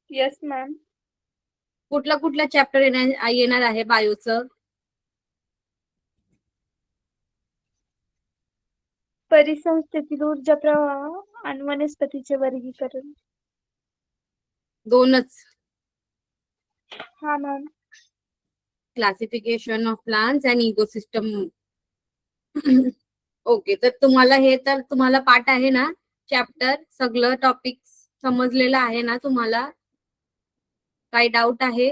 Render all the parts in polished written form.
Yes ma'am. कुठला chapter येणार आहे बायोचं? परिसंस्थेतील ऊर्जा प्रवाह आणि वनस्पतीचे वर्गीकरण. दोनच? हा ma'am. Classification of plants and ecosystem. Okay, तर तुम्हाला पाठ आहे ना चॅप्टर, सगळं टॉपिक समजलेलं आहे ना तुम्हाला? काही डाऊट आहे?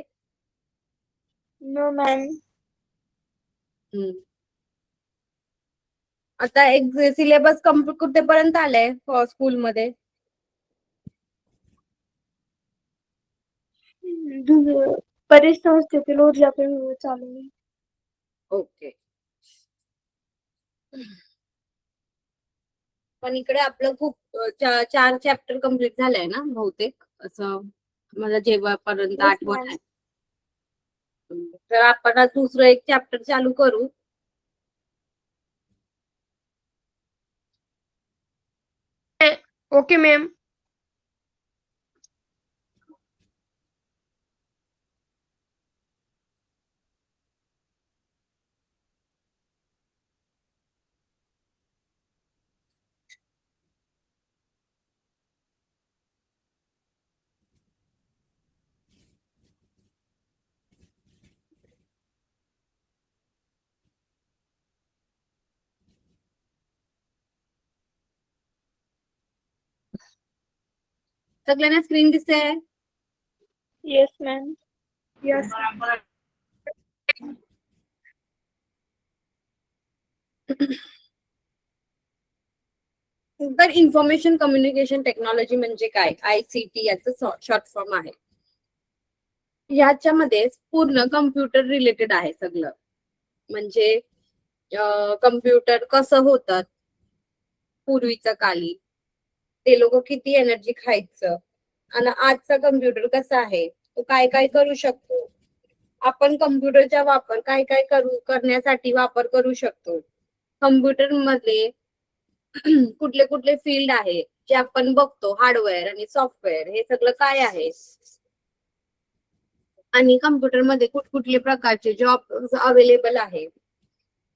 No ma'am. आता एक सिलेबस कम्प्लीट कुठेपर्यंत आलाय स्कूलमध्ये? परिसंस्थेतील ऊर्जा प्रवाह चालू आहे. ओके. पण इकडे आपलं खूप 4 चॅप्टर कम्प्लीट झालंय ना बहुतेक, असं मला जेव्हापर्यंत Yes, आठवण ma'am. आहे. तर आपण आज दुसरं एक चॅप्टर चालू करू. Okay ma'am. सगळ्यांना स्क्रीन दिसते? Yes ma'am. यस. तर इन्फॉर्मेशन कम्युनिकेशन टेक्नॉलॉजी म्हणजे काय? ICT याचं शॉर्ट फॉर्म आहे. याच्यामध्ये पूर्ण कम्प्युटर रिलेटेड आहे सगळं. म्हणजे कम्प्युटर कसं होतात पूर्वीच्या काली, ते लोक किती एनर्जी खायचं, आणि आजचा कम्प्युटर कसा आहे, तो काय काय करू शकतो, आपण कम्प्युटरचा वापर काय काय करण्यासाठी वापर करू शकतो, कम्प्युटर मध्ये कुठले कुठले फील्ड आहे जे आपण बघतो, हार्डवेअर आणि सॉफ्टवेअर, हे सगळं काय आहे, आणि कम्प्युटर मध्ये कुठकुठले प्रकारचे जॉब अवेलेबल आहे,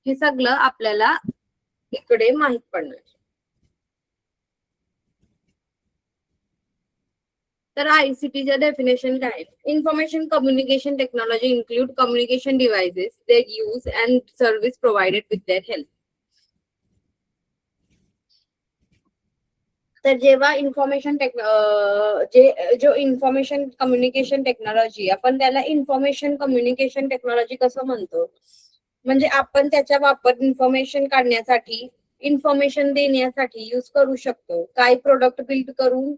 हे सगळं आपल्याला इकडे माहित पडणार. तर ICTच्या डेफिनेशन काय? Information communication technology include communication devices that use and service provided with their help. तर जेव्हा जो इन्फॉर्मेशन कम्युनिकेशन टेक्नॉलॉजी, आपण त्याला इन्फॉर्मेशन कम्युनिकेशन टेक्नॉलॉजी कसं म्हणतो, म्हणजे आपण त्याचा वापर इन्फॉर्मेशन काढण्यासाठी, इन्फॉर्मेशन देण्यासाठी यूज करू शकतो. काही प्रोडक्ट बिल्ड करून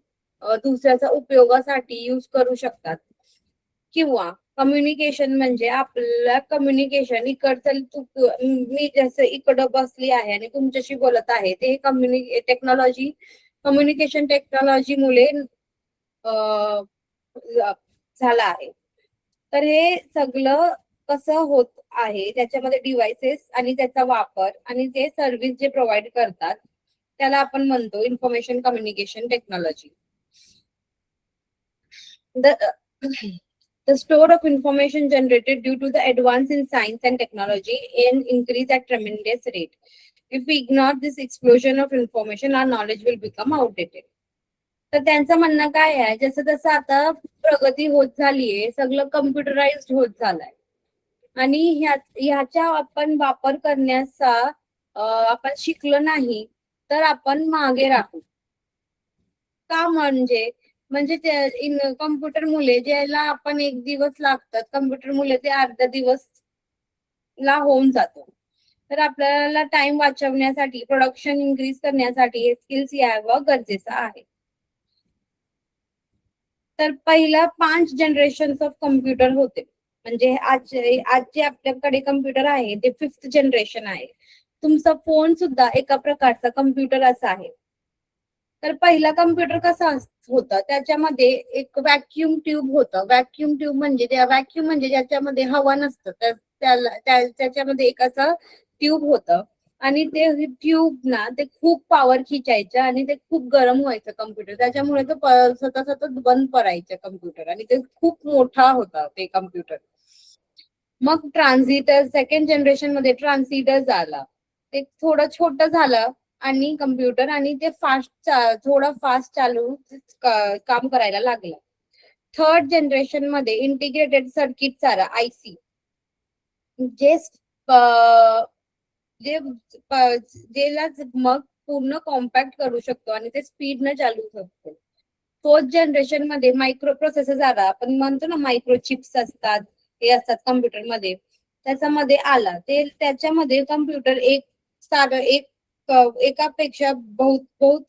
दुसऱ्याचा उपयोगासाठी यूज करू शकतात. किंवा कम्युनिकेशन म्हणजे आपल्याला कम्युनिकेशन इकडचं, मी जसं इकडं बसली आहे आणि तुमच्याशी बोलत आहे, ते कम्युनिकेशन टेक्नॉलॉजी मुळे झालं आहे. तर हे सगळं कसं होत आहे, त्याच्यामध्ये डिव्हाइसेस आणि त्याचा वापर आणि ते सर्व्हिस जे प्रोव्हाइड करतात, त्याला आपण म्हणतो information communication technology. The store of information generated due to the advance in science and technology and increase at tremendous rate. If we ignore this explosion of information, our knowledge will become outdated. तर त्यांचं म्हणणं काय आहे, जसं जसं आता प्रगती होत झालीये, सगळं कम्प्युटराइज्ड होत झालंय, आणि ह्याचा आपण वापर करण्याचा आपण शिकलो नाही तर आपण मागे राहू. का? म्हणजे कम्प्युटर मुले ज्याला आपण 1 दिवस लागतात, कम्प्युटर मुले ते अर्धा दिवस ला होऊन जातो. तर आपल्याला टाइम वाचवण्यासाठी, प्रोडक्शन इन्क्रीज करण्यासाठी हे स्किल्स यावं गरजेचं आहे. तर पहिला 5 जनरेशन ऑफ कम्प्युटर होते, म्हणजे आज जे आपल्याकडे कम्प्युटर आहे ते 5th जनरेशन आहे. तुमचा फोन सुद्धा एका प्रकारचा कम्प्युटर असा आहे. तर पहिला कम्प्युटर कसा होता, त्याच्यामध्ये एक व्हॅक्युम ट्यूब होतं. व्हॅक्युम ट्यूब म्हणजे ज्याच्यामध्ये हवा नसतं, त्याच्यामध्ये एक असं ट्यूब होतं, आणि ते ट्यूब ना ते खूप पॉवर खिचायचं आणि ते खूप गरम व्हायचं कम्प्युटर, त्याच्यामुळे तो सतत सतत बंद पडायचं कम्प्युटर आणि ते खूप मोठा होता ते कम्प्युटर. मग ट्रान्झिटर सेकंड जनरेशन मध्ये ट्रान्झिटर आला, ते थोडं छोटं झालं आणि कम्प्युटर आणि ते थोडं फास्ट चालू काम करायला लागलं. थर्ड जनरेशन मध्ये इंटिग्रेटेड सर्किट आला, आयसी, जे जे जेला मग पूर्ण कॉम्पॅक्ट करू शकतो आणि ते स्पीड न चालू शकतो. फोर्थ जनरेशन मध्ये मायक्रो प्रोसेसर आला, आपण म्हणतो ना मायक्रो चिप्स असतात, हे असतात कम्प्युटर मध्ये, त्याच्यामध्ये आला ते, त्याच्यामध्ये कम्प्युटर एकापेक्षा बहुत बहुत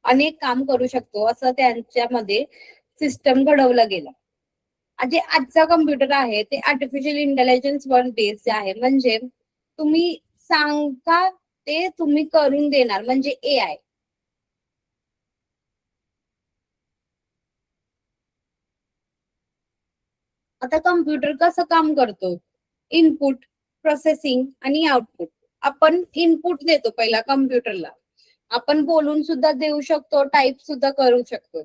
अनेक काम करू शकतो असं त्यांच्यामध्ये सिस्टम घडवलं गेलं. जे आजचा कम्प्युटर आहे ते आर्टिफिशियल इंटेलिजन्स वर बेस्ड आहे, म्हणजे तुम्ही सांगता ते तुम्ही करून देणार, म्हणजे AI. आता कम्प्युटर कसं काम करतो, इनपुट, प्रोसेसिंग आणि आउटपुट. आपण इनपुट देतो पहिला कम्प्युटरला, आपण बोलून सुद्धा देऊ शकतो, टाईप सुद्धा करू शकतो.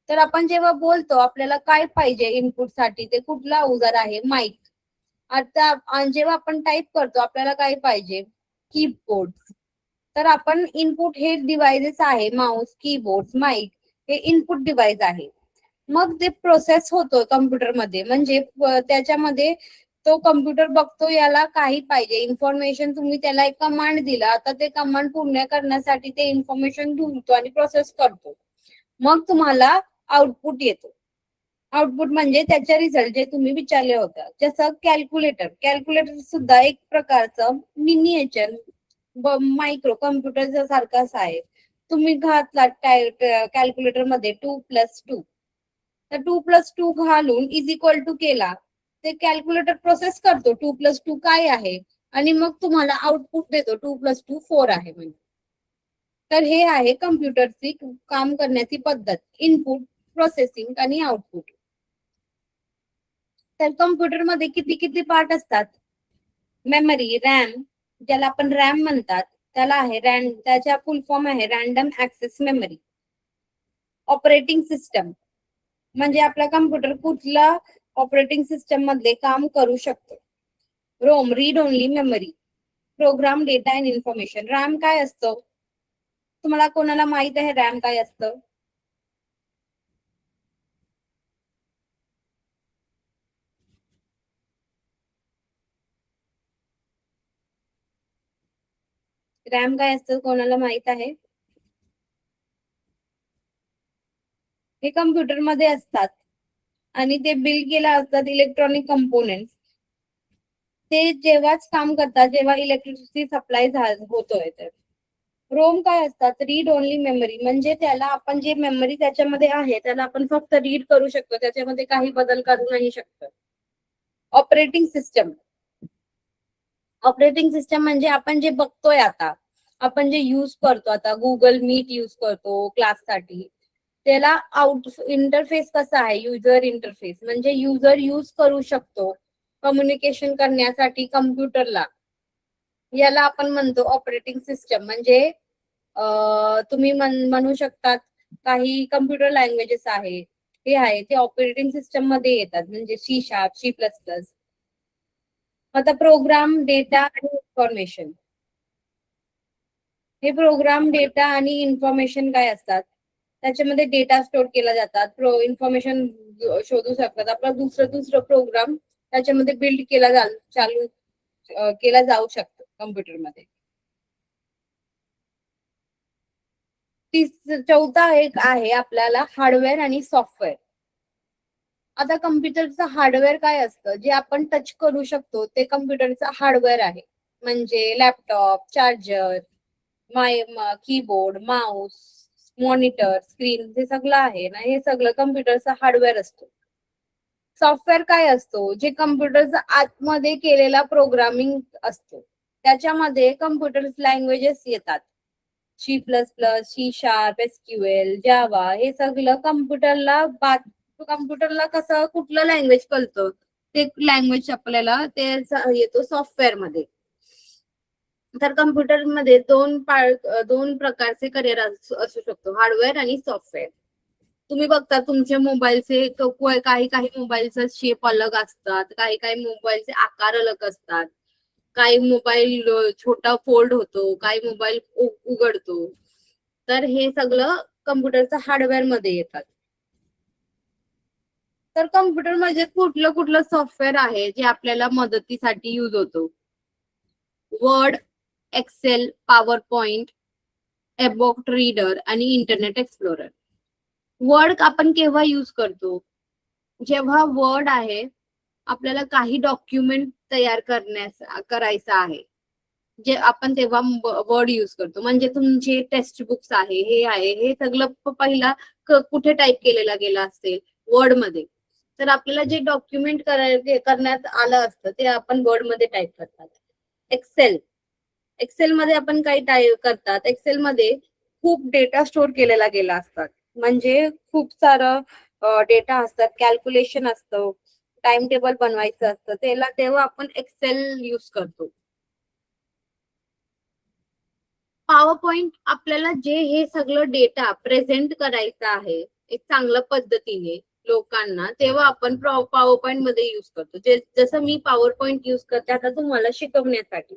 तर आपण जेव्हा बोलतो आपल्याला काय पाहिजे इनपुट साठी, ते कुठला अवजार आहे, माईक. आता जेव्हा आपण टाईप करतो आपल्याला काय पाहिजे, कीबोर्ड. तर आपण इनपुट हे डिव्हाइसेस आहे, माउस, कीबोर्ड, माईक, हे इनपुट डिव्हाइस आहे. मग ते प्रोसेस होतो कम्प्युटर मध्ये, म्हणजे त्याच्यामध्ये तो कम्प्युटर बघतो याला काही पाहिजे इन्फॉर्मेशन, तुम्ही त्याला एक कमांड दिला, आता ते कमांड पूर्ण करण्यासाठी ते इन्फॉर्मेशन ढूंढतो आणि प्रोसेस करतो, मग तुम्हाला आउटपुट येतो. आउटपुट म्हणजे त्याचा रिझल्ट जे तुम्ही विचारले होता. जसं कॅल्क्युलेटर, कॅल्क्युलेटर सुद्धा एक प्रकारचं मिनिएचर मायक्रो कम्प्युटर सारखाच आहे. तुम्ही घातला कॅल्क्युलेटर मध्ये 2+2, तर 2+2 घालून इज इक्वल टू केला, ते कॅल्क्युलेटर प्रोसेस करतो 2+2 काय आहे आणि मग तुम्हाला आउटपुट देतो 2+2 4 आहे म्हणजे. तर हे आहे कम्प्युटरची काम करण्याची पद्धत, इनपुट, प्रोसेसिंग आणि आउटपुट. तर कम्प्युटर मध्ये किती किती पार्ट असतात, मेमरी, रॅम, ज्याला आपण रॅम म्हणतात, त्याला आहे रॅम, त्याच्या फुल फॉर्म आहे random access memory. Operating system म्हणजे आपला कम्प्युटर कुठला ऑपरेटिंग सिस्टम मध्ये काम करू शकतो. ROM, read only memory, program data and information. RAM काय असतं, तुम्हाला कोणाला माहित आहे रॅम काय असतं? रॅम काय असतं, कोणाला माहित आहे? हे कम्प्युटर मध्ये असतात आणि ते बिल्ड केला असतात इलेक्ट्रॉनिक कंपोनेंट. ते जेव्हाच काम करतात जेव्हा इलेक्ट्रिसिटी सप्लाय होतोय. तर रोम काय असतात, रीड ओनली मेमरी, म्हणजे त्याला आपण जे मेमरी त्याच्यामध्ये आहे त्याला आपण फक्त रीड करू शकतो, त्याच्यामध्ये काही बदल करू नाही शकतो. ऑपरेटिंग सिस्टम, ऑपरेटिंग सिस्टम म्हणजे आपण जे बघतोय आता, आपण जे युज करतो आता, गुगल मीट युज करतो क्लाससाठी, त्याला आउट इंटरफेस कसा आहे, युजर इंटरफेस, म्हणजे युजर युज करू शकतो कम्युनिकेशन करण्यासाठी कम्प्युटरला, याला आपण म्हणतो ऑपरेटिंग सिस्टम. म्हणजे तुम्ही म्हणू शकतात काही कम्प्युटर लँग्वेजेस आहे, हे आहे ते ऑपरेटिंग सिस्टम मध्ये येतात, म्हणजे C#, C++. आता प्रोग्राम, डेटा आणि इन्फॉर्मेशन, हे प्रोग्राम, डेटा आणि इन्फॉर्मेशन काय असतात, त्याच्यामध्ये डेटा स्टोर केला जातात, इन्फॉर्मेशन शोधू शकतात, आपला दुसरं प्रोग्राम त्याच्यामध्ये बिल्ड केला जाऊ शकतो कम्प्युटरमध्ये. चौथा एक आहे आपल्याला हार्डवेअर आणि सॉफ्टवेअर. आता कम्प्युटरचं हार्डवेअर काय असतं, जे आपण टच करू शकतो ते कम्प्युटरचं हार्डवेअर आहे, म्हणजे laptop, charger, keyboard, mouse, monitor, screen, हे सगळं आहे ना, हे सगळं कम्प्युटरचा हार्डवेअर असतो. सॉफ्टवेअर काय असतो, जे कम्प्युटरचा आतमध्ये केलेला प्रोग्रामिंग असतो, त्याच्यामध्ये कम्प्युटर लँग्वेजेस येतात, C++, SQL, जावा, हे सगळं कम्प्युटरला कसं कुठलं लँग्वेज कळतं ते लँग्वेज आपल्याला ते येतो सॉफ्टवेअर मध्ये. तर कम्प्युटरमध्ये दोन प्रकारचे करिअर असू शकतो, हार्डवेअर आणि सॉफ्टवेअर. तुम्ही बघता तुमच्या मोबाईलचे काही काही मोबाईलचा शेप अलग असतात, काही काही मोबाईलचे आकार अलग असतात, काही मोबाईल छोटा फोल्ड होतो, काही मोबाईल उघडतो. तर हे सगळं कम्प्युटरचं हार्डवेअर मध्ये येतात. तर कम्प्युटर मध्ये कुठलं कुठलं सॉफ्टवेअर आहे जे आपल्याला मदतीसाठी युज होतो? वर्ड, एक्सेल, पॉवर पॉइंट, एबॉक्ट रीडर आणि इंटरनेट एक्सप्लोरर. वर्ड आपण केव्हा युज करतो? जेव्हा वर्ड आहे, आपल्याला काही डॉक्युमेंट तयार करायचं आहे, जे आपण तेव्हा वर्ड युज करतो. म्हणजे तुमचे टेक्स्ट बुक्स आहे, हे सगळं पहिला कुठे टाईप केलेला गेला असेल? वर्ड मध्ये. तर आपल्याला जे डॉक्युमेंट करण्यात आलं असतं ते आपण वर्ड मध्ये टाईप करतात. एक्सेल मध्ये आपण काही टाईप करतात. एक्सेल मध्ये खूप डेटा स्टोअर केलेला गेला असतात, म्हणजे खूप सारं डेटा असतात, कॅल्क्युलेशन असतं, टाइम टेबल बनवायचं असतं, तेव्हा आपण एक्सेल युज करतो. पॉवर पॉइंट आपल्याला जे हे सगळं डेटा प्रेझेंट करायचं आहे एक चांगल्या पद्धतीने लोकांना, तेव्हा आपण पॉवर पॉइंट मध्ये युज करतो. जसं मी पॉवर पॉइंट युज करते आता तुम्हाला शिकवण्यासाठी,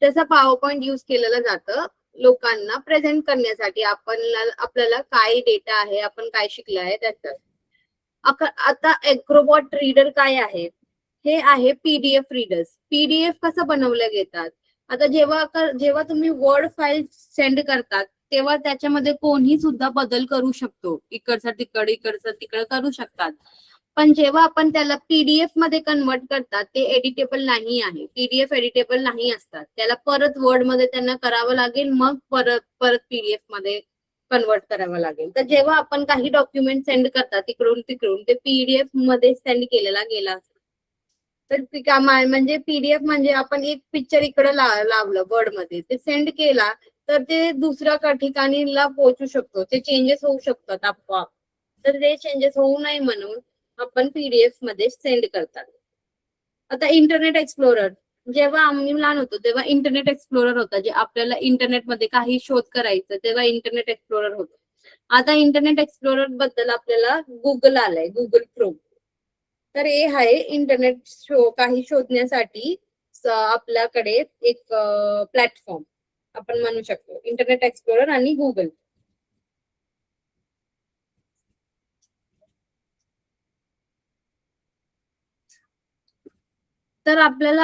तसं पॉवर पॉइंट युज केलेलं जातं लोकांना प्रेझेंट करण्यासाठी. आपल्याला काय डेटा आहे, आपण काय शिकलं आहे त्याचं. आता एक्रोबॉट रीडर काय आहे? हे आहे पीडीएफ रीडर्स. पीडीएफ कसं बनवलं घेतात? आता जेव्हा तुम्ही वर्ड फाईल सेंड करतात तेव्हा त्याच्यामध्ये कोणी सुद्धा बदल करू शकतो, इकडचा तिकडं करू शकतात. पण जेव्हा आपण त्याला पीडीएफ मध्ये कन्वर्ट करतात ते एडिटेबल नाही आहे. पीडीएफ एडिटेबल नाही असतात, त्याला परत वर्ड मध्ये त्यांना करावं लागेल, मग परत पीडीएफ मध्ये कन्वर्ट करावं लागेल. तर जेव्हा आपण काही डॉक्युमेंट सेंड करतात तिकडून ते पीडीएफ मध्ये सेंड केलेला गेला असतो. तर म्हणजे पीडीएफ म्हणजे आपण एक पिक्चर इकडे लावलं वर्ड मध्ये, ते सेंड केला तर ते दुसऱ्या ठिकाणीला पोहोचू शकतो, ते चेंजेस होऊ शकतात आपोआप. तर ते चेंजेस होऊ नये म्हणून आपण पीडीएफ मध्ये सेंड करतात. आता इंटरनेट एक्सप्लोरर, जेव्हा आम्ही लहान होतो तेव्हा इंटरनेट एक्सप्लोरर होता, जे आपल्याला इंटरनेटमध्ये काही शोध करायचं तेव्हा इंटरनेट एक्सप्लोरर होतं. आता इंटरनेट एक्सप्लोरर बद्दल आपल्याला गुगल आलंय, गुगल क्रोम. तर हे आहे इंटरनेट काही शोधण्यासाठी आपल्याकडे एक प्लॅटफॉर्म आपण म्हणू शकतो, इंटरनेट एक्सप्लोरर आणि गुगल. तर आपल्याला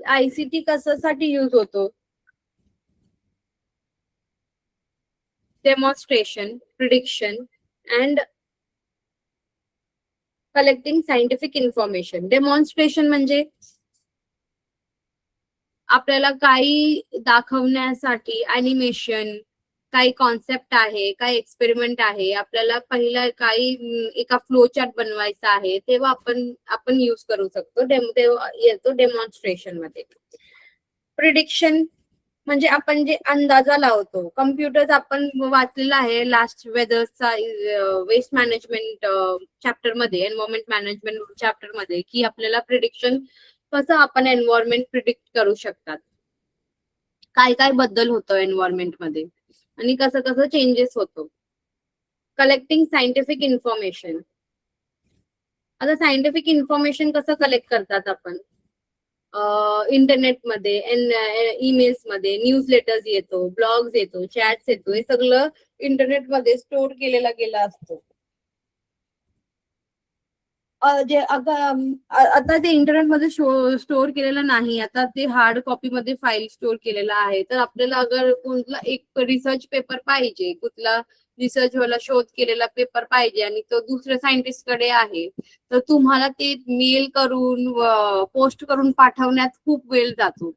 आयसीटी कशासाठी यूज होतो? Demonstration, prediction and collecting scientific information. Demonstration म्हणजे आपल्याला काही दाखवण्यासाठी अॅनिमेशन, काही कॉन्सेप्ट आहे, काही एक्सपेरिमेंट आहे, आपल्याला पहिला काही एका फ्लो चार्ट बनवायचा आहे, तेव्हा आपण यूज करू शकतो. तेव्हा येतो डेमॉन्स्ट्रेशन मध्ये. प्रिडिक्शन म्हणजे आपण जे अंदाजा लावतो. कम्प्युटर्स आपण वाचलेला आहे लास्ट वेदरचा वेस्ट मॅनेजमेंट चॅप्टर मध्ये, एन्व्हायरमेंट मॅनेजमेंट चॅप्टर मध्ये, की आपल्याला प्रिडिक्शन कसं आपण एन्व्हायरमेंट प्रिडिक्ट करू शकतात, काय काय बदल होतो एन्व्हायरमेंट मध्ये आणि कसं कसं चेंजेस होतो. Collecting scientific information. आता सायंटिफिक इन्फॉर्मेशन कसं कलेक्ट करतात आपण? इंटरनेटमध्ये, ईमेल्स मध्ये, न्यूज लेटर्स येतो, ब्लॉग्स येतो, चॅट्स येतो, हे सगळं इंटरनेटमध्ये स्टोअर केलेला गेला असतो. आता ते इंटरनेटमध्ये स्टोअर केलेलं नाही, आता ते हार्ड कॉपी मध्ये फाईल स्टोअर केलेला आहे. तर आपल्याला अगर कोणता एक रिसर्च पेपर पाहिजे, कुठला रिसर्च वाला शोध केलेला पेपर पाहिजे आणि तो दुसऱ्या सायंटिस्ट कडे आहे, तर तुम्हाला ते मेल करून पोस्ट करून पाठवण्यात खूप वेळ जातो.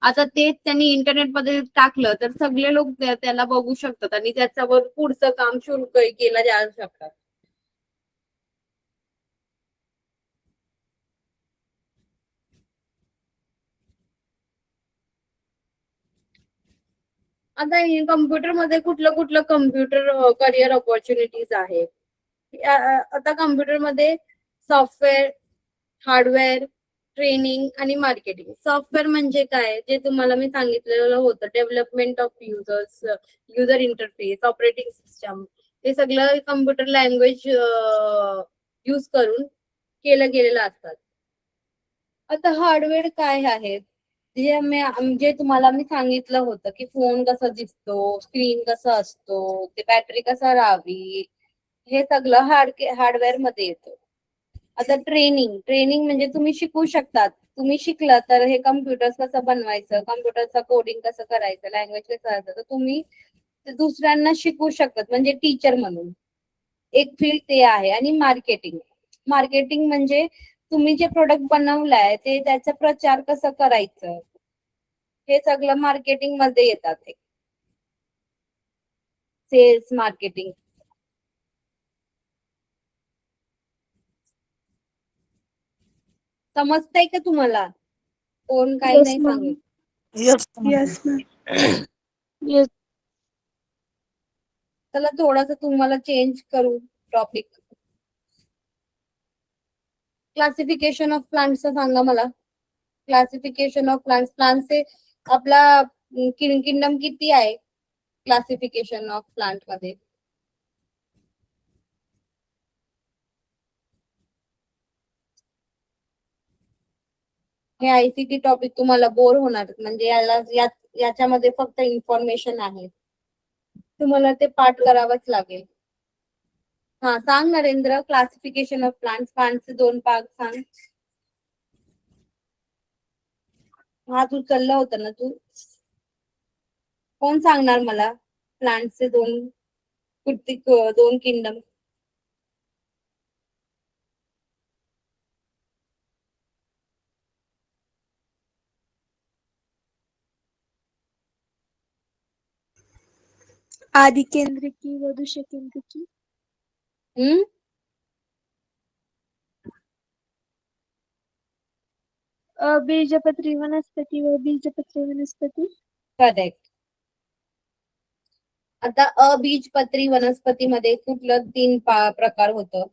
आता तेच त्यांनी इंटरनेटमध्ये टाकलं तर सगळे लोक त्याला बघू शकतात आणि त्याच्यावर पुढचं काम सुरू केलं जाऊ शकतात. आता कम्प्युटर मध्ये कुठलं कुठलं कम्प्युटर करिअर ऑपॉर्च्युनिटीज आहे? आता कम्प्युटर मध्ये सॉफ्टवेअर, हार्डवेअर, ट्रेनिंग आणि मार्केटिंग. सॉफ्टवेअर म्हणजे काय, जे तुम्हाला मी सांगितलेलं होतं, development of users, user interface, operating system, हे सगळं कम्प्युटर लँग्वेज यूज करून केलं गेलेलं असतात. आता हार्डवेअर काय आहे, जे तुम्हाला मी सांगितलं होतं की फोन कसा दिसतो, स्क्रीन कसा असतो, ते बॅटरी कसा राहावी, हे सगळं हार्डवेअर मध्ये येतं. आता ट्रेनिंग म्हणजे तुम्ही शिकू शकतात. तुम्ही शिकला तर हे कम्प्युटर कसं बनवायचं, कम्प्युटरचं कोडिंग कसं करायचं, लँग्वेज कसं करायचं, तर तुम्ही दुसऱ्यांना शिकू शकतात, म्हणजे टीचर म्हणून एक फील्ड ते आहे. आणि मार्केटिंग म्हणजे तुम्ही जे प्रोडक्ट बनवलाय ते त्याचा प्रचार कसं करायचं, हे सगळं मार्केटिंग मध्ये येतात. Sales marketing. समजतंय का तुम्हाला? कोण काही येस नाही मॅम. सांगेल. Yes, yes ma'am. येस. चला थोडस तुम्हाला चेंज करू टॉपिक. क्लासिफिकेशन ऑफ प्लांट्स सांगा मला. क्लासिफिकेशन ऑफ प्लांट्सचे आपला किंगडम किती आहे क्लासिफिकेशन ऑफ प्लांट मध्ये? हे आयसीटी टॉपिक तुम्हाला बोर होणार, म्हणजे याच्यामध्ये फक्त इन्फॉर्मेशन आहे, तुम्हाला ते पाठ करावंच लागेल. हा सांग नरेंद्र, क्लासिफिकेशन ऑफ प्लांट्सचे 2 भाग सांग. हा तू चालला होता ना तू. कोण सांगणार मला प्लांट्सचे 2 किंगडम? आदि केंद्रिकी व दुष्य केंद्रिकी. बीजपत्री वनस्पती व बीजपत्री वनस्पती. करेक्ट. आता अबीजपत्री वनस्पतीमध्ये कुठलं 3 प्रकार होतं?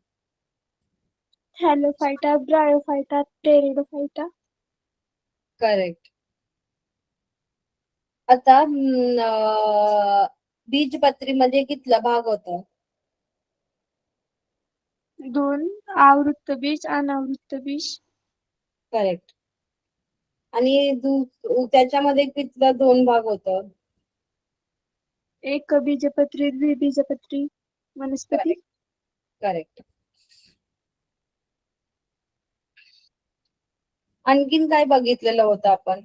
हॅलोफायटा, ब्रायोफायटा, टेरिडोफायटा. करेक्ट. आता बीजपत्रीमध्ये कितला भाग होता? 2 आवृत्त बीज, अनावृत्त बीज. करेक्ट. आणि त्याच्यामध्ये कितला 2 भाग होतं? एक बीजपत्री, द्विबीजपत्री वनस्पती. करेक्ट. करेक्ट. आणखीन काय बघितलेलं होतं आपण?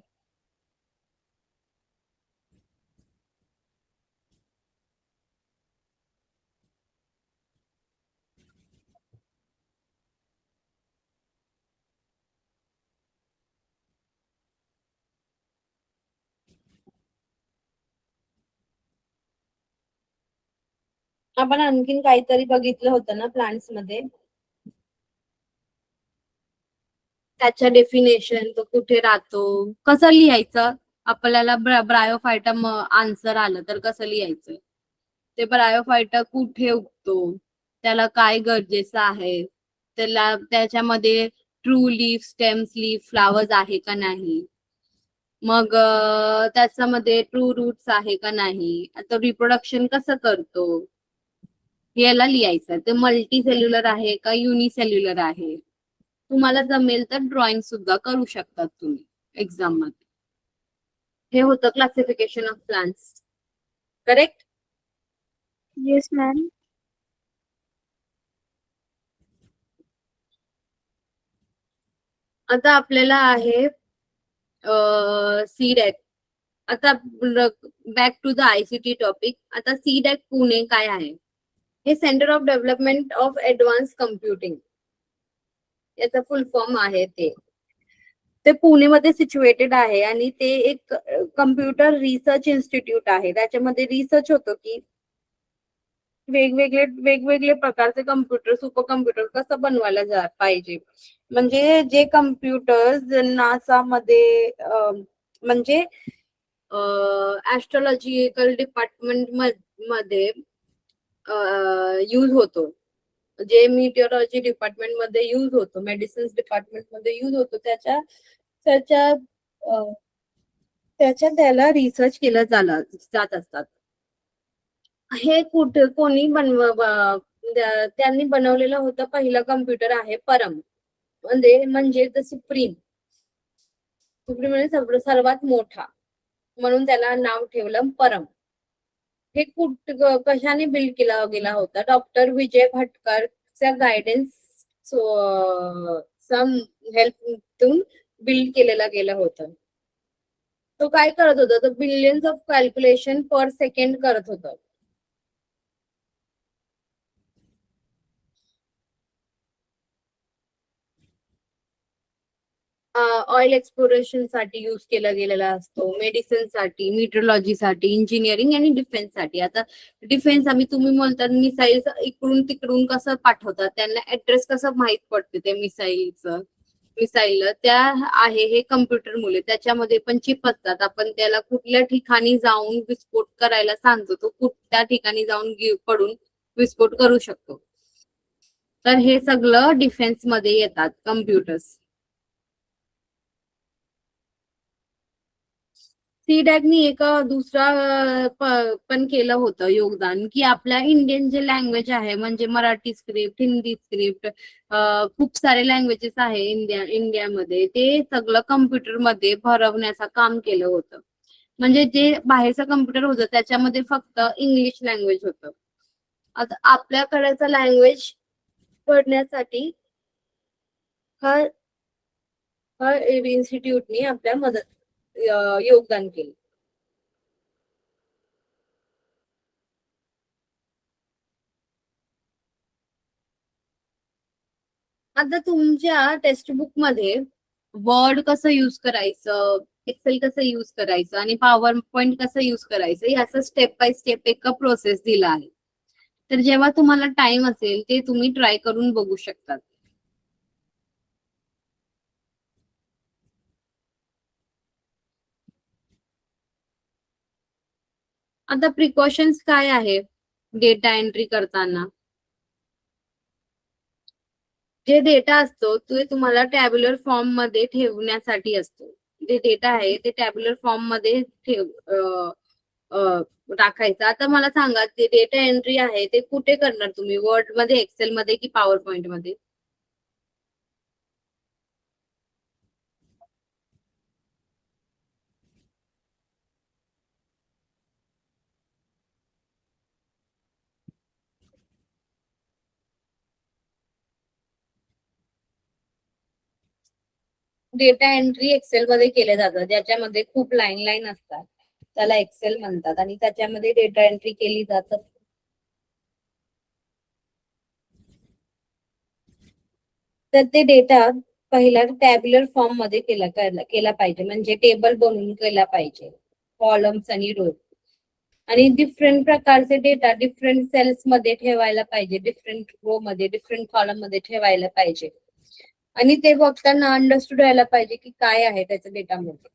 आपण आणखीन काहीतरी बघितलं होतं ना प्लांट्स मध्ये, त्याच्या डेफिनेशन, तो कुठे राहतो, कसं लिहायचं. आपल्याला ब्रायोफायटा आन्सर आलं तर कसं लिहायचं, ते ब्रायोफायटा कुठे उगतो, त्याला काय गरजेचं आहे, त्याच्यामध्ये true leaf, stems leaf, flowers आहे का नाही, मग त्याच्यामध्ये ट्रू रूट्स आहे का नाही, आता रिप्रोडक्शन कसं करतो, याला लिहायचं. ते मल्टी सेल्युलर आहे का युनिसेल्युलर आहे. तुम्हाला जमेल तर ड्रॉइंग सुद्धा करू शकतात तुम्ही एक्झाम मध्ये. हे होतं classification of plants. Correct. Yes ma'am. आता आपल्याला आहे सीडॅक. आता back to the ICT topic. आता सीडॅक पुणे काय आहे? हे centre of development of advance computing, याचा फुल फॉर्म आहे. ते पुणेमध्ये सिच्युएटेड आहे आणि ते एक कम्प्युटर रिसर्च इन्स्टिट्यूट आहे. त्याच्यामध्ये रिसर्च होतो की वेगवेगळे प्रकारचे कम्प्युटर, सुपर कम्प्युटर कसं बनवायला पाहिजे. म्हणजे जे कम्प्युटर्स नासा मध्ये म्हणजे ऍस्ट्रॉलॉजिकल डिपार्टमेंट मध्ये यूज होतो. जे मिटिओलॉजी डिपार्टमेंट मध्ये यूज होतो, मेडिसिन्स डिपार्टमेंट मध्ये यूज होतो, त्याच्या त्याच्या अं, त्याला रिसर्च केलं जात असतात. हे कोणी त्यांनी बनवलेलं होतं पहिलं कम्प्युटर आहे परम, म्हणजे द सुप्रीम म्हणजे सर्वात मोठा, म्हणून त्याला नाव ठेवलं परम. हे कशाने बिल्ड केला गेला होता? डॉक्टर विजय भटकरच्या गायडन्स सम हेल्पतून बिल्ड केलेला गेला होता. तो काय करत होता? तो billions of calculation per second करत होता. ऑइल एक्सप्लोरेशन साठी यूज केला गेलेला असतो, मेडिसिन साठी, मीटरोलॉजी साठी, इंजिनिअरिंग आणि डिफेन्स साठी. आता डिफेन्स तुम्ही बोलता मिसाईल इकडून तिकडून कसं पाठवतात, त्यांना ऍड्रेस कसं माहित पडते ते मिसाईल त्या आहे हे कम्प्युटर मुले, त्याच्यामध्ये पण चिप असतात. आपण त्याला कुठल्या ठिकाणी जाऊन विस्फोट करायला सांगतो, तो त्या ठिकाणी जाऊन पडून विस्फोट करू शकतो. तर हे सगळं डिफेन्स मध्ये येतात कम्प्युटर्स. सीडॅकनी एक दुसरा पण केलं होतं योगदान, की आपल्या इंडियन जे लँग्वेज आहे, म्हणजे मराठी स्क्रिप्ट, हिंदी स्क्रिप्ट, खूप सारे लँग्वेजेस आहे इंडियामध्ये, ते सगळं कम्प्युटर मध्ये भरवण्याचं काम केलं होतं. म्हणजे जे बाहेरचं कम्प्युटर होतं त्याच्यामध्ये फक्त इंग्लिश लँग्वेज होतं. आता आपल्याकडचं लँग्वेज पडण्यासाठी हर हर इन्स्टिट्यूटनी आपल्या योगदान केलं. आता तुमच्या टेक्स्ट बुक मध्ये वर्ड कसं युज करायचं, एक्सेल कसं युज करायचं आणि पॉवर पॉइंट कसं युज करायचं, याचं स्टेप बाय स्टेप एक प्रोसेस दिला आहे. तर जेव्हा तुम्हाला टाइम असेल ते तुम्ही ट्राय करून बघू शकतात. आता प्रिकॉशन्स काय आहे डेटा एंट्री करताना? जे डेटा असतो ते तुम्हाला टॅब्युलर फॉर्म मध्ये ठेवण्यासाठी असतो. जे डेटा आहे ते टॅब्युलर फॉर्म मध्ये टाकायचं. आता मला सांगा, ते डेटा एंट्री आहे ते कुठे करणार तुम्ही? वर्ड मध्ये, एक्सेल मध्ये की पॉवर पॉइंट मध्ये? डेटा एंट्री एक्सेल मध्ये केले जातात, ज्याच्यामध्ये खूप लाईन असतात, त्याला एक्सेल म्हणतात, आणि त्याच्यामध्ये डेटा एंट्री केली जातात. तर ते डेटा पहिला टॅब्युलर फॉर्म मध्ये केला पाहिजे, म्हणजे टेबल बनवून केला पाहिजे, कॉलम्स आणि रो, आणि डिफरंट प्रकारचे डेटा डिफरंट सेल्स मध्ये ठेवायला पाहिजे, डिफरंट रो मध्ये, डिफरंट कॉलम मध्ये ठेवायला पाहिजे, आणि ते बघताना अंडरस्टूड व्हायला पाहिजे की काय आहे त्याच्या डेटामध्ये.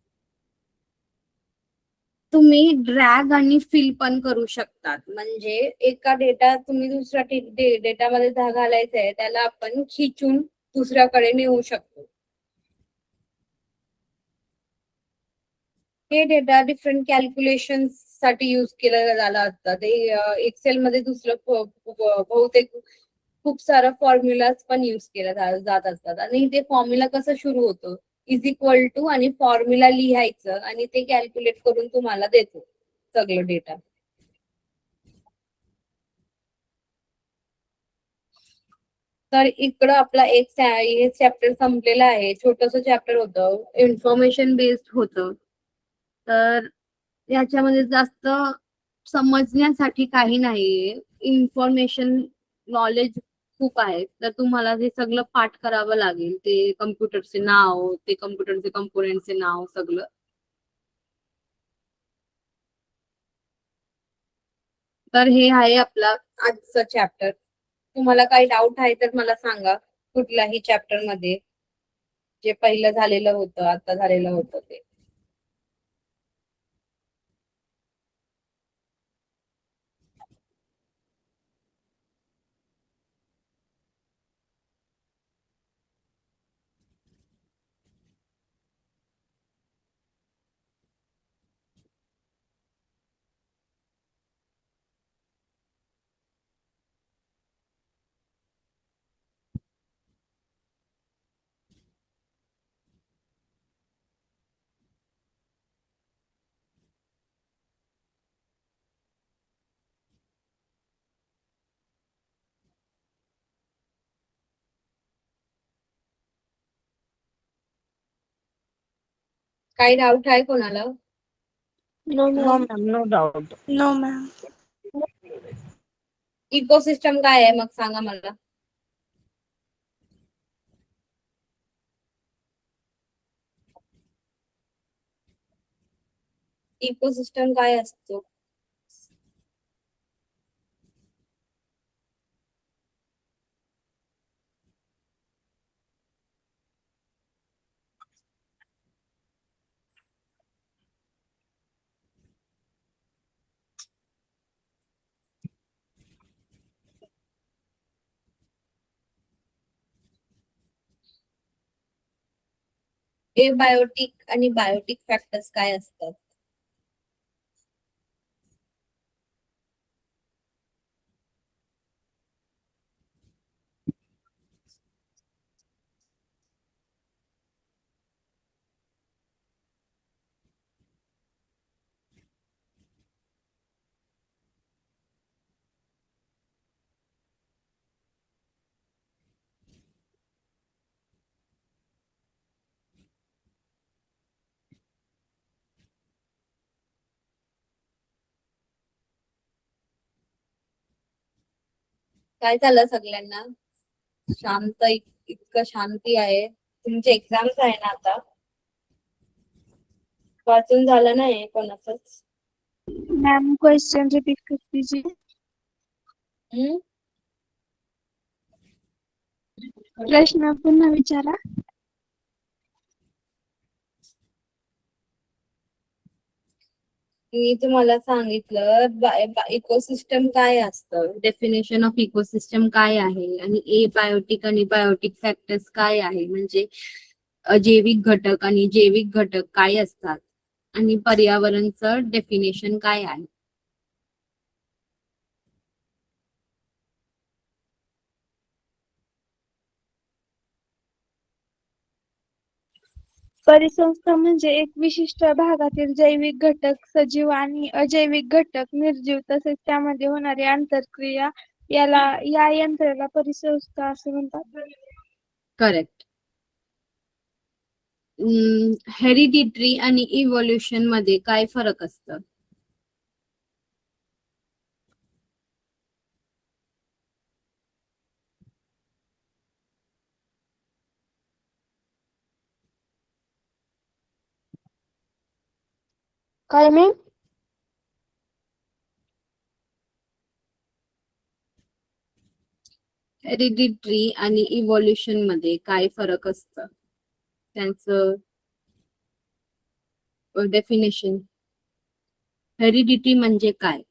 तुम्ही ड्रॅग आणि फिल पण करू शकतात, म्हणजे एका डेटा तुम्ही दुसऱ्या डेटामध्ये घालायचा आहे, त्याला आपण खिचून दुसऱ्याकडे नेऊ शकतो. हे डेटा डिफरंट कॅल्क्युलेशन साठी युज केलं झालं असतं. ते एक्सेल मध्ये दुसरं बहुतेक खूप सारा फॉर्म्युलाज पण युज केला जात असतात, आणि ते फॉर्म्युला कसं सुरू होतं, इज इक्वल टू आणि फॉर्म्युला लिहायचं आणि ते कॅल्क्युलेट करून तुम्हाला देतो सगळं डेटा. तर इकडं आपला एक चॅप्टर संपलेला आहे, छोटस चॅप्टर होतं, इन्फॉर्मेशन बेस्ड होतं. तर याच्यामध्ये जास्त समजण्यासाठी काही नाहीये, इन्फॉर्मेशन नॉलेज खूप आहे. तर तुम्हाला हे सगळं पाठ करावं लागेल, ते कम्प्युटरचे नाव, ते कम्प्युटरचे कंपोनेंटचे नाव सगळं. तर हे आहे आपला आजचं चॅप्टर. तुम्हाला काही डाऊट आहे तर मला सांगा, कुठल्याही चॅप्टर मध्ये, जे पहिलं झालेलं होतं, आता झालेलं होतं ते. काही डाऊट आहे कोणाला? No no ma'am. Ma'am, no doubt. No ma'am. Ecosystem काय आहे मग सांगा मला. इकोसिस्टम काय असतो? एबायोटिक आणि बायोटिक फॅक्टर्स काय असतात? काय झालं सगळ्यांना? शांत, इतकं शांती आहे. तुमचे एक्झाम्स आहे ना आता? वाचून झालं नाही कोणाचंच? मॅम क्वेश्चन रिपीट कर दीजिए. प्रश्न पुन्हा विचारा. मी तुम्हाला सांगितलं इकोसिस्टम काय असतं, डेफिनेशन ऑफ इकोसिस्टम काय आहे, आणि एबायोटिक आणि बायोटिक फॅक्टर्स काय आहे, म्हणजे अजैविक घटक आणि जैविक घटक काय असतात, आणि पर्यावरणचं डेफिनेशन काय आहे. परिसंस्था म्हणजे एक विशिष्ट भागातील जैविक घटक, सजीव आणि अजैविक घटक, निर्जीव तसेच त्यामध्ये होणारी आंतरक्रिया या यंत्राला परिसंस्था असे म्हणतात. करेक्ट. हेरिडिटरी आणि इव्होल्युशन मध्ये काय फरक असतं? काय मॅम? हेरिडिटरी आणि इव्होल्युशन मध्ये काय फरक असतं, त्यांचं डेफिनेशन. हेरिडिटी म्हणजे काय?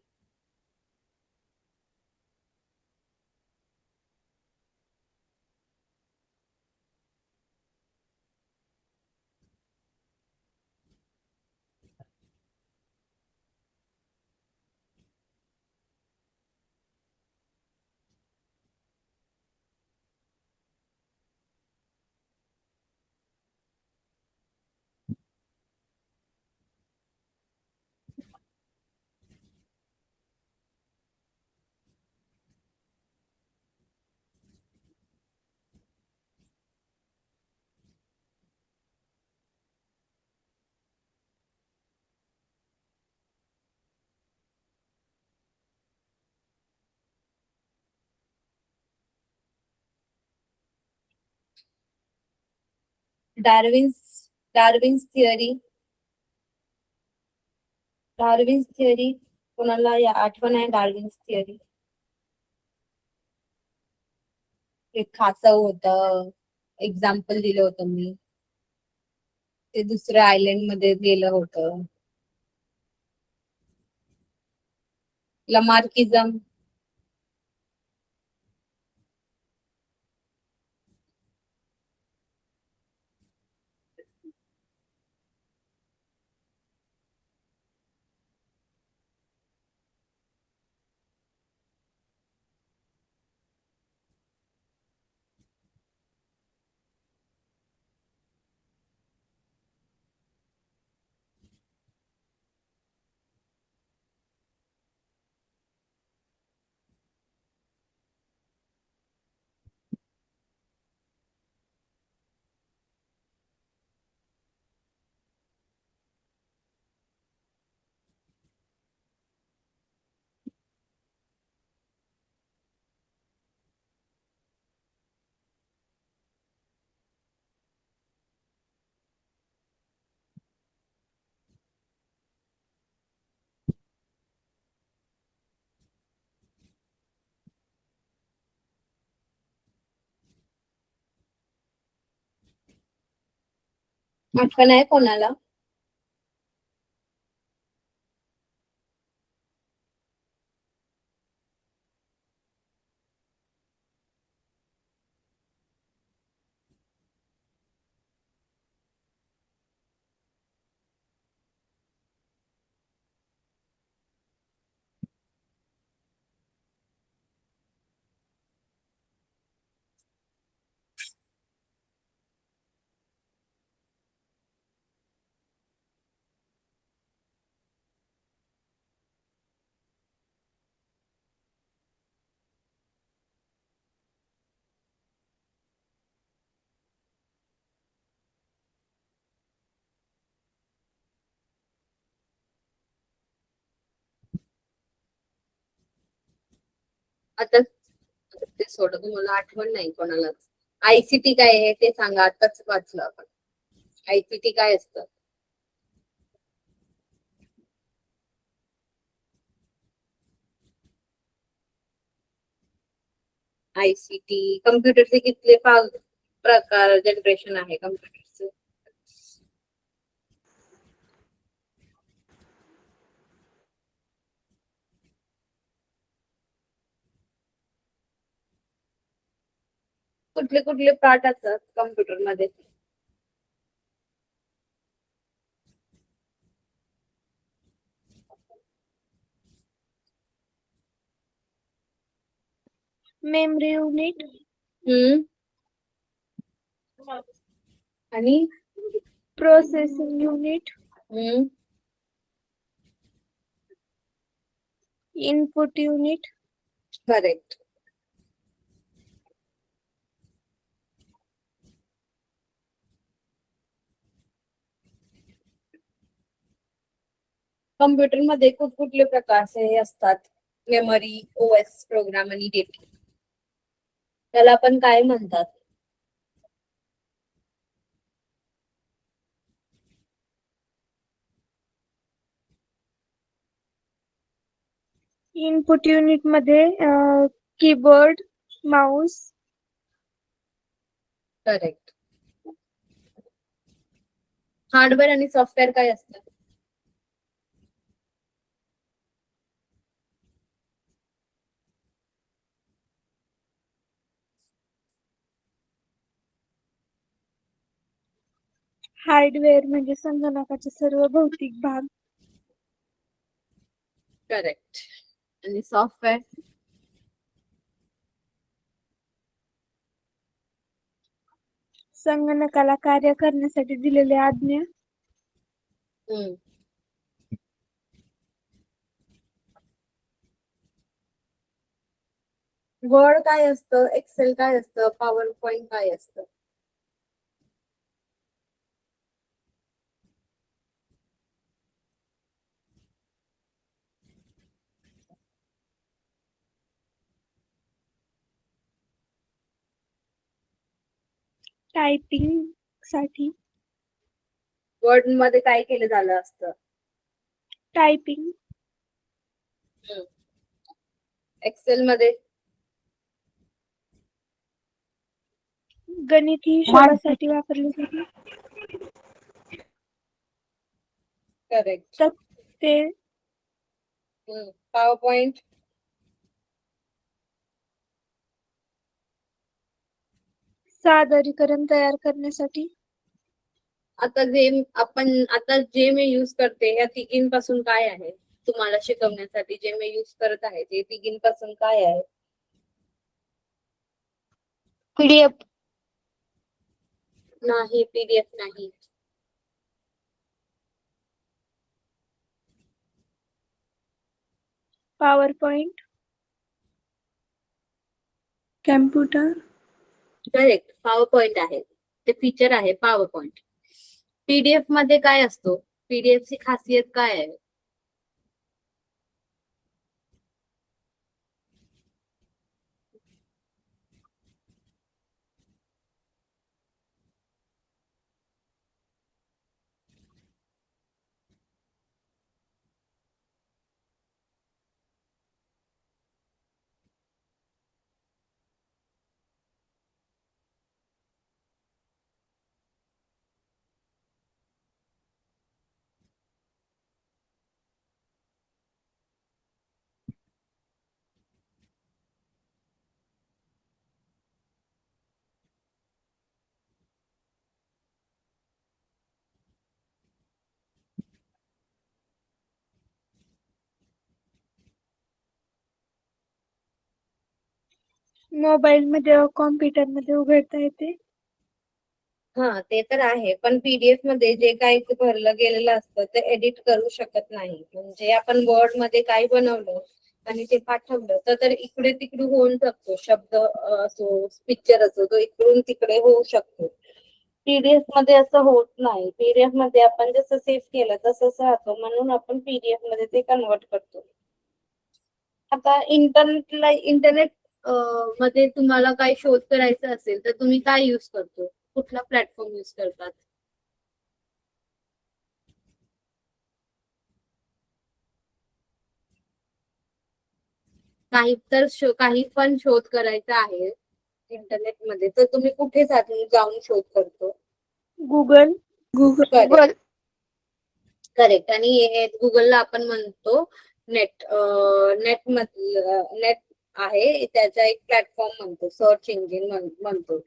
Darwin's theory. डार्विन्स थिअरी कोणाला आठवण आहे? डार्विन्स थिअरी एक खासं होतं, एक्झाम्पल दिलं होतं मी. ते दुसऱ्या आयलंड मध्ये गेलं होतं. लमार्किझम. आठवण आहे कोणाला? आता ते सोडा, तुम्हाला आठवण नाही कोणालाच. आयसीटी काय आहे ते सांगा, आताच वाचलं आपण. आयसीटी काय असतं? आयसीटी कम्प्युटरचे किती प्रकार जनरेशन आहे कम्प्युटरचे? कुठले कुठले पार्ट असतात कम्प्युटर मध्ये? मेमरी युनिट, आणि processing unit, input unit, correct. Computer मध्ये कुठले प्रकारचे हे असतात? मेमरी, ओएस, प्रोग्राम आणि डेटा. त्याला आपण काय म्हणतात? इनपुट युनिट मध्ये कीबोर्ड, माउस. करेक्ट. हार्डवेअर आणि सॉफ्टवेअर काय असतात? हार्डवेअर म्हणजे संगणकाचे सर्व भौतिक भाग. करेक्ट. आणि सॉफ्टवेअर? संगणकाला कार्य करण्यासाठी दिलेले आज्ञा. वर्ड काय असतं? एक्सेल काय असतं? पॉवर पॉइंट काय असतं? टायपिंग साठी. वर्ड मध्ये काय केलं झालं असतं? टायपिंग. एक्सेल मध्ये? गणिती हिशोबासाठी वापरले जाते. करेक्ट. तक्ते. Power point? सादरीकरण तयार करण्यासाठी. आता जे मी यूज करते या तिघींपासून काय आहे तुम्हाला शिकवण्यासाठी? जे मी यूज करत आहे ते तिघींपासून काय आहे? पीडीएफ नाही, पीडीएफ नाही. Power point, computer. Correct. Power point आहे, ते फीचर आहे पॉवर पॉइंट. पीडीएफ मध्ये काय असतो? पीडीएफ ची खासियत काय आहे? मोबाईल मध्ये कॉम्प्युटर मध्ये उघडता येते. हा ते तर आहे, पण पीडीएफ मध्ये जे काही भरलं गेलेलं असतं ते एडिट करू शकत नाही. म्हणजे आपण वर्ड मध्ये काय बनवलं आणि ते पाठवलं तर इकडे तिकडे होऊन शकतो. शब्द असो, पिक्चर असो, तो इकडून तिकडे होऊ शकतो. पीडीएफ मध्ये असं होत नाही. पीडीएफ मध्ये आपण जसं सेव्ह केलं तसंच राहतो, म्हणून आपण पीडीएफ मध्ये ते कन्वर्ट करतो. आता इंटरनेट मध्ये तुम्हाला काही शोध करायचा असेल तर तुम्ही काय युज करतो? कुठला प्लॅटफॉर्म युज करतात? काही पण शोध करायचा आहे इंटरनेटमध्ये तर तुम्ही कुठे जाऊन शोध करतो? गुगल. करेक्ट. करेक्ट. आणि गुगलला आपण म्हणतो नेट. नेट आहे त्याचा एक प्लॅटफॉर्म म्हणतो, सर्च इंजिन म्हणतो.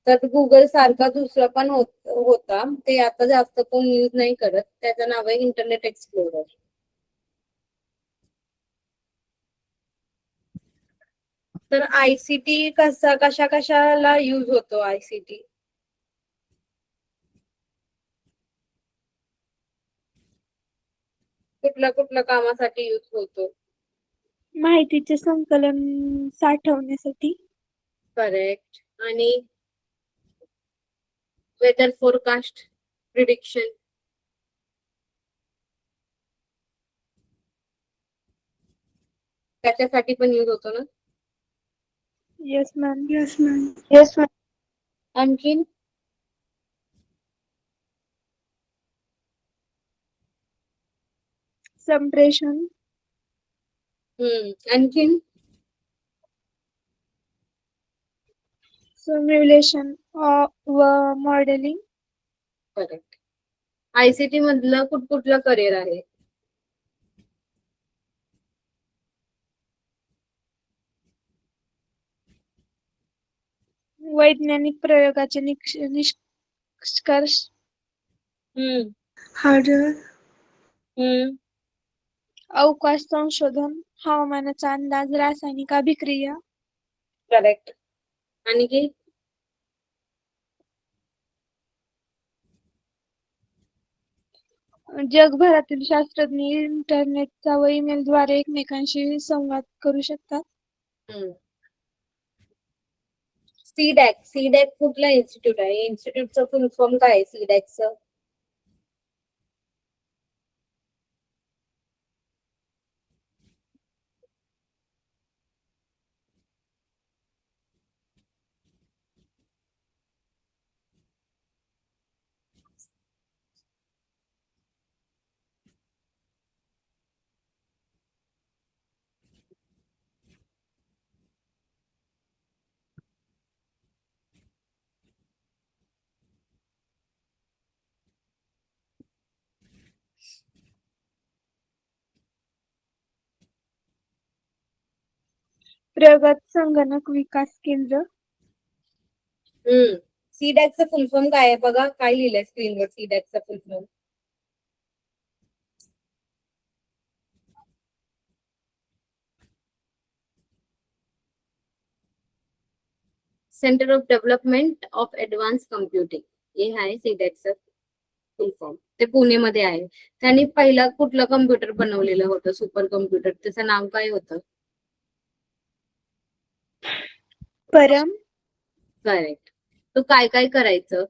तर गुगल सारखा दुसरा पण होता, ते आता जास्त कोण यूज नाही करत. त्याचं नाव आहे इंटरनेट एक्सप्लोरर. तर आयसीटी कशाला यूज होतो? आयसीटी कुठल्या कामासाठी यूज होतो? माहितीचे संकलन साठवण्यासाठी. करेक्ट. आणि वेदर फोरकास्ट, प्रिडिक्शन, त्याच्यासाठी पण यूज होतो ना? Yes ma'am. Yes ma'am. आणखीन संप्रेषण. आणखीन सिम्युलेशन व मॉडेलिंग. करेक्ट. आयसीटी मधलं कुठलं करिअर आहे? वैज्ञानिक प्रयोगाचे निष्कर्ष. हार्डवेअर. अवकाश संशोधन, हवामानाचा अंदाज, रासायनिक अभिक्रिया. करेक्ट. आणखी जगभरातील शास्त्रज्ञ इंटरनेटचा व ईमेल द्वारे एकमेकांशी संवाद करू शकतात. सीडॅक कुठला इन्स्टिट्यूट आहे? इन्स्टिट्यूटचं फुल फॉर्म काय आहे सीडॅकचं? प्रगत संगणक विकास केंद्र. सीडॅकचं फुल फॉर्म काय आहे बघा, काय लिहिलंय स्क्रीनवर सीडॅकचा full form? Centre of development of advance computing, हे आहे सीडॅकचं फुल फॉर्म. ते पुणेमध्ये आहे. त्यांनी पहिला कुठलं कम्प्युटर बनवलेलं होतं, सुपर कम्प्युटर? त्याचं नाव काय होतं? परम. करेक्ट. तो काय करायचं?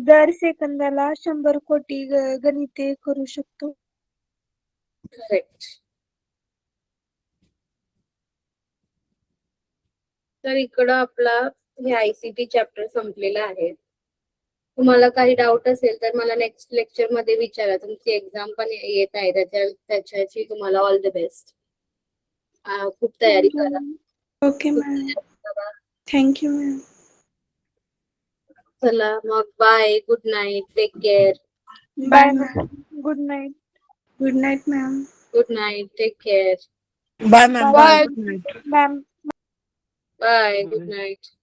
दर सेकंदाला 100 कोटी गणिते करू शकतो. करेक्ट. तर इकडं आपला हे आयसीटी चॅप्टर संपलेला आहे. तुम्हाला काही डाऊट असेल तर मला नेक्स्ट लेक्चर मध्ये विचारा. तुमची एक्झाम पण येत आहे, त्याच्याची तुम्हाला ऑल द बेस्ट. खूप तयारी करा. Okay ma'am. Thank you ma'am. चला मग, bye, good night, take care. Bye ma'am. Good night. Good night ma'am. Good night, take care. Bye ma'am. Bye good night. Ma'am. Bye, good night.